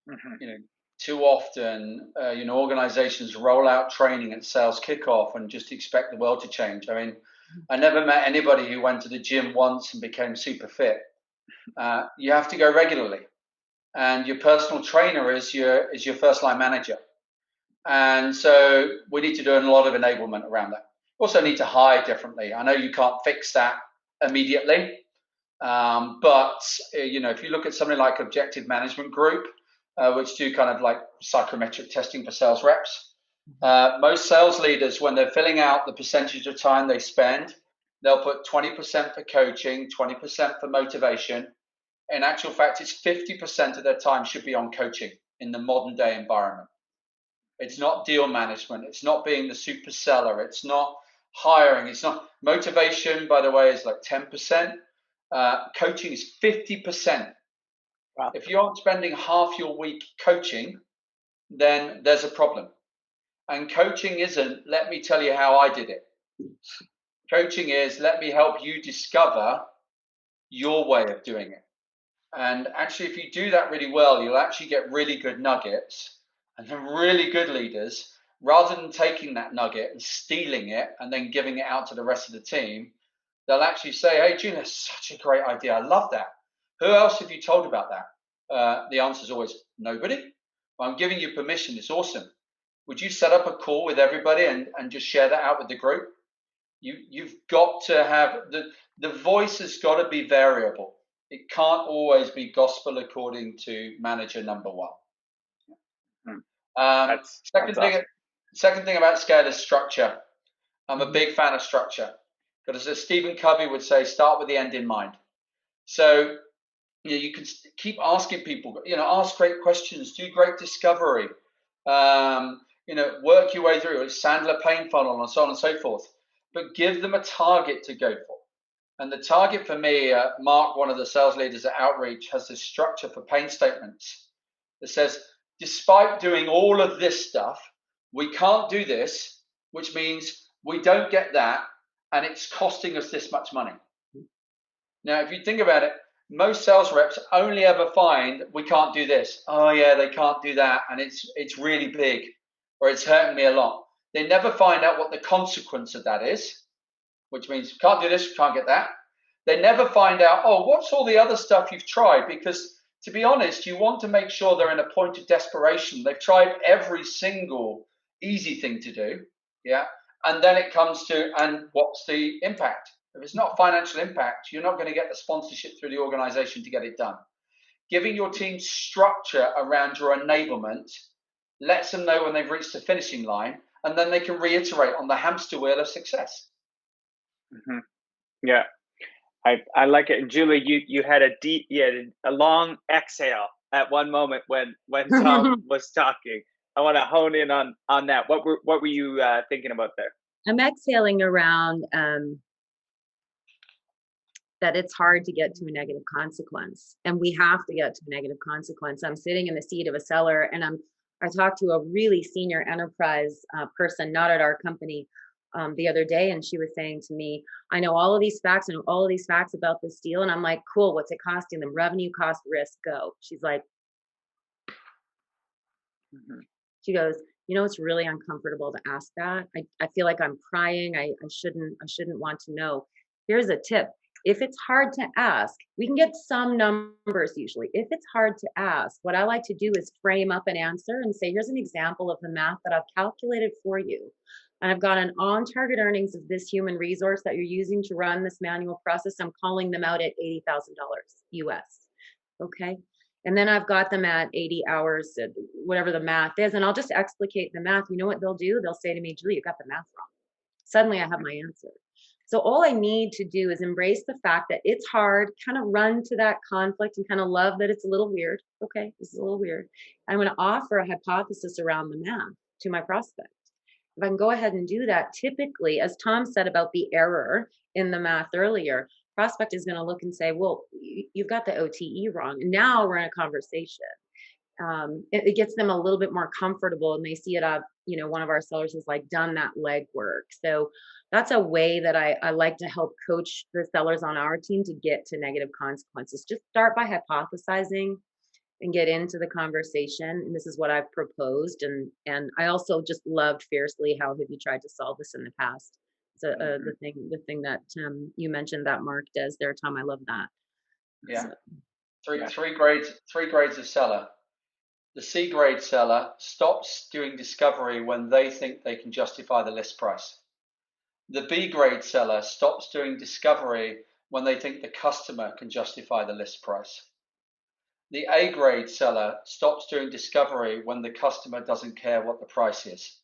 Speaker 3: Mm-hmm. Too often, organizations roll out training at sales kickoff and just expect the world to change. I mean, I never met anybody who went to the gym once and became super fit. You have to go regularly, and your personal trainer is your first line manager. And so we need to do a lot of enablement around that. Also need to hire differently. I know you can't fix that immediately, but if you look at something like Objective Management Group, which do kind of like psychometric testing for sales reps, most sales leaders, when they're filling out the percentage of time they spend, they'll put 20% for coaching, 20% for motivation. In actual fact, it's 50% of their time should be on coaching in the modern day environment. It's not deal management. It's not being the super seller. It's not hiring. It's not motivation, by the way, is like 10%. Coaching is 50%. Wow. If you aren't spending half your week coaching, then there's a problem. And coaching isn't, let me tell you how I did it. Coaching is, let me help you discover your way of doing it. And actually, if you do that really well, you'll actually get really good nuggets. And the really good leaders, rather than taking that nugget and stealing it and then giving it out to the rest of the team, they'll actually say, hey, June, that's such a great idea. I love that. Who else have you told about that? The answer is always nobody. Well, I'm giving you permission. It's awesome. Would you set up a call with everybody and just share that out with the group? You've got to have, the voice has got to be variable. It can't always be gospel according to manager number one. Second thing about scale is structure. I'm a big fan of structure. Because as Stephen Covey would say, start with the end in mind. So you can keep asking people, ask great questions, do great discovery, work your way through a Sandler pain funnel and so on and so forth. But give them a target to go for. And the target for me, Mark, one of the sales leaders at Outreach, has this structure for pain statements that says, despite doing all of this stuff, we can't do this, which means we don't get that, and it's costing us this much money. Now, if you think about it, most sales reps only ever find we can't do this. Oh yeah, they can't do that, and it's really big, or it's hurting me a lot. They never find out what the consequence of that is, which means can't do this, can't get that. They never find out, oh, what's all the other stuff you've tried? Because to be honest, you want to make sure they're in a point of desperation. They've tried every single easy thing to do, Yeah. And then it comes to, and what's the impact? If it's not financial impact, you're not going to get the sponsorship through the organization to get it done. Giving your team structure around your enablement lets them know when they've reached the finishing line, and then they can reiterate on the hamster wheel of success.
Speaker 1: Mm-hmm. Yeah, I like it. And Julie, you had a long exhale at one moment when Tom was talking. I want to hone in on that. What were you thinking about there?
Speaker 2: I'm exhaling around that it's hard to get to a negative consequence, and we have to get to a negative consequence. I'm sitting in the seat of a seller, and I talked to a really senior enterprise person, not at our company, the other day, and she was saying to me, I know all of these facts, I know all of these facts about this deal. And I'm like, cool, what's it costing them? Revenue, cost, risk, go. She's like, she goes, it's really uncomfortable to ask that. I feel like I'm prying. I shouldn't want to know. Here's a tip. If it's hard to ask, we can get some numbers usually. If it's hard to ask, what I like to do is frame up an answer and say, here's an example of the math that I've calculated for you. And I've got an on-target earnings of this human resource that you're using to run this manual process. I'm calling them out at $80,000 US. Okay. And then I've got them at 80 hours, whatever the math is. And I'll just explicate the math. You know what they'll do? They'll say to me, Julie, you got the math wrong. Suddenly I have my answer. So all I need to do is embrace the fact that it's hard, kind of run to that conflict and kind of love that it's a little weird. Okay, this is a little weird. I'm going to offer a hypothesis around the math to my prospect. If I can go ahead and do that, typically, as Tom said about the error in the math earlier, prospect is going to look and say, well, you've got the OTE wrong. And now we're in a conversation. It gets them a little bit more comfortable, and they see it up, one of our sellers has like done that legwork. So that's a way that I like to help coach the sellers on our team to get to negative consequences. Just start by hypothesizing and get into the conversation. And this is what I've proposed. And I also just loved fiercely, how have you tried to solve this in the past? So the thing that you mentioned that Mark does there, Tom, I love that.
Speaker 3: Yeah. So, three grades of seller. The C grade seller stops doing discovery when they think they can justify the list price. The B grade seller stops doing discovery when they think the customer can justify the list price. The A grade seller stops doing discovery when the customer doesn't care what the price is.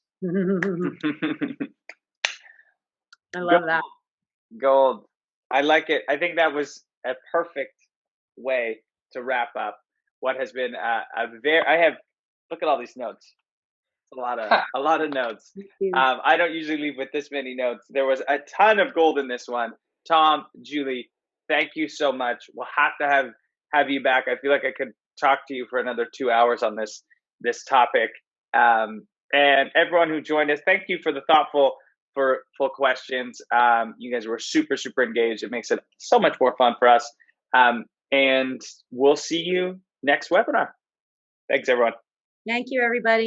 Speaker 2: I love that.
Speaker 1: Gold. I like it. I think that was a perfect way to wrap up what has been look at all these notes. It's a lot of notes. I don't usually leave with this many notes. There was a ton of gold in this one. Tom, Julie, thank you so much. We'll have to have you back. I feel like I could talk to you for another 2 hours on this topic. And everyone who joined us, thank you for the thoughtful questions. You guys were super, super engaged. It makes it so much more fun for us. And we'll see you next webinar. Thanks, everyone.
Speaker 2: Thank you, everybody.